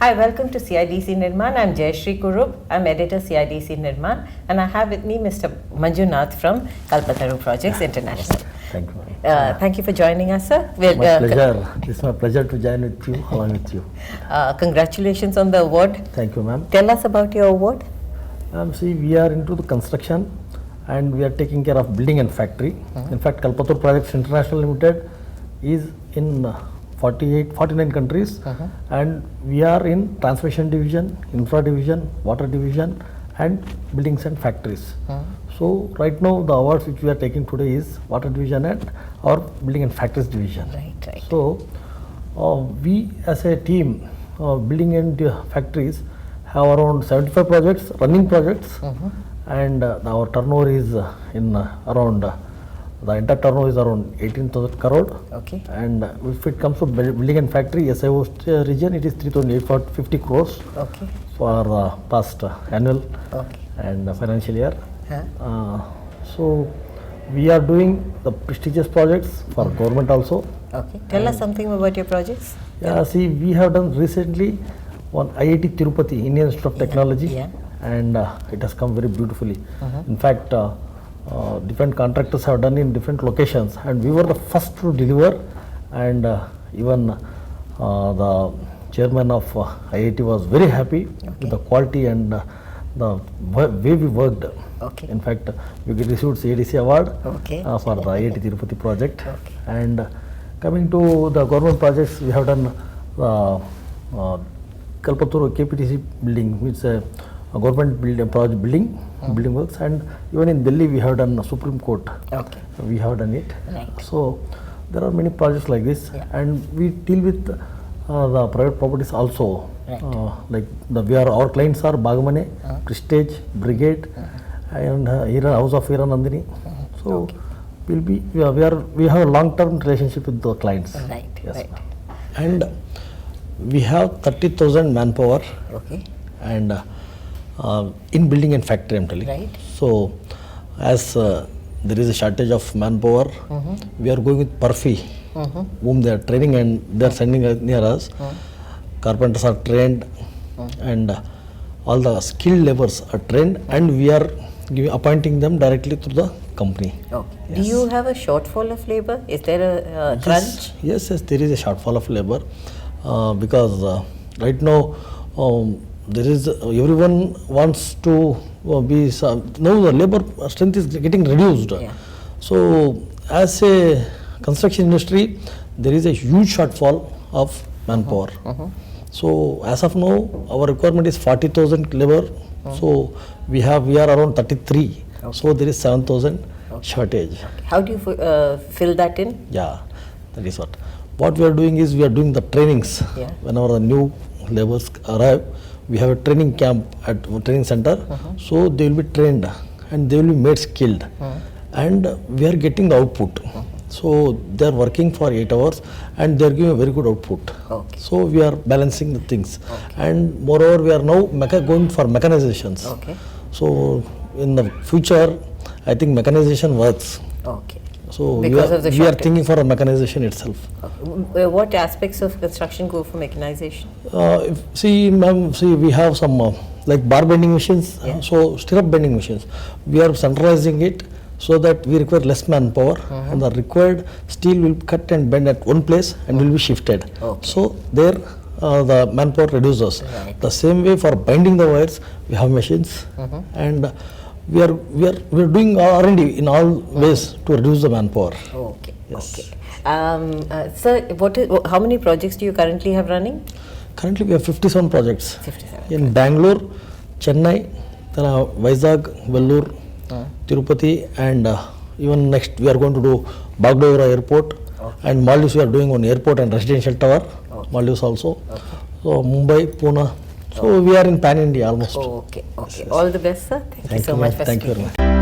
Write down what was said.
Hi, welcome to CIDC Nirman. I'm Jayashree Kurup. I'm editor CIDC Nirman, and I have with me Mr. Manjunath from Kalpataru Projects International. Thank you. Thank you for joining us, sir. My pleasure. It's my pleasure to join with you, along with you. Congratulations on the award. Thank you, ma'am. Tell us about your award. See, we are into the construction and we are taking care of building and factory. In fact, Kalpataru Projects International Ltd is in 49 countries, and we are in transmission division, infra division, water division, and buildings and factories. So right now the awards which we are taking today is water division and our building and factories division. Right. So we as a team, building and factories, have around 75 projects, running projects, and our turnover is in around the entire turnover is around 18,000 crore. Okay. And if it comes to building and factory SIO region, it is 3,850 crores. Okay. For past annual Okay. and financial year. So we are doing the prestigious projects for government also. Okay. Tell us something about your projects. Yeah, see, we have done recently one IIT Tirupati, Indian Institute of Technology, and it has come very beautifully. In fact, different contractors have done in different locations, and we were the first to deliver, and even the chairman of IIT was very happy with the quality and the way we worked. Okay. In fact, we received CIDC award for the IIT Tirupati project. Okay. And coming to the government projects, we have done Kalpataru KPTC building, which is a government building works, and even in Delhi we have done Supreme Court. Okay. We have done it. Right. So there are many projects like this, and we deal with the private properties also. Right. Our clients are Bagmane, Prestige, Brigade, and House of Hiranandini. So we have a long-term relationship with the clients. Right. Yes, right. And we have 30,000 manpower. Okay. And in building and factory, I'm telling. Right. So as there is a shortage of manpower, we are going with Perfy, whom they are training and they are sending near us. Carpenters are trained, and all the skilled laborers are trained, and we are appointing them directly to the company. Okay. Yes. Do you have a shortfall of labor? Is there a crunch? Yes, there is a shortfall of labor because right now there is everyone wants to be now the labor strength is getting reduced. So as a construction industry, there is a huge shortfall of manpower. So as of now, our requirement is 40,000 labor. So we are around 33. So there is 7,000 shortage. How do you fill that in? Yeah, that is what we are doing is we are doing the trainings. Whenever the new laborers arrive, we have a training camp at training center. So they will be trained and they will be made skilled, and we are getting the output. So they are working for 8 hours and they are giving a very good output. Okay. So we are balancing the things, and moreover we are now going for mechanizations. Okay. So in the future, I think mechanization works. Okay. So we are thinking for a mechanization itself. Okay. What aspects of construction go for mechanization? We have some like bar bending machines, so stirrup bending machines. We are centralizing it so that we require less manpower, and the required steel will cut and bend at one place and will be shifted. Okay. So there the manpower reduces. Right. The same way for binding the wires, we have machines, and we are doing R&D in all ways to reduce the manpower. Okay. Yes. Okay. Sir, how many projects do you currently have running? Currently we have 57 projects. 57. In Bangalore, Chennai, Vizag, Vellore, Tirupati, and even next we are going to do Bagdogra Airport, and Maldives we are doing one airport and residential tower, Maldives also. So Mumbai, Pune. So we are in pan India almost. Okay. All the best, sir. Thank you so much for Thank you speaking. very much.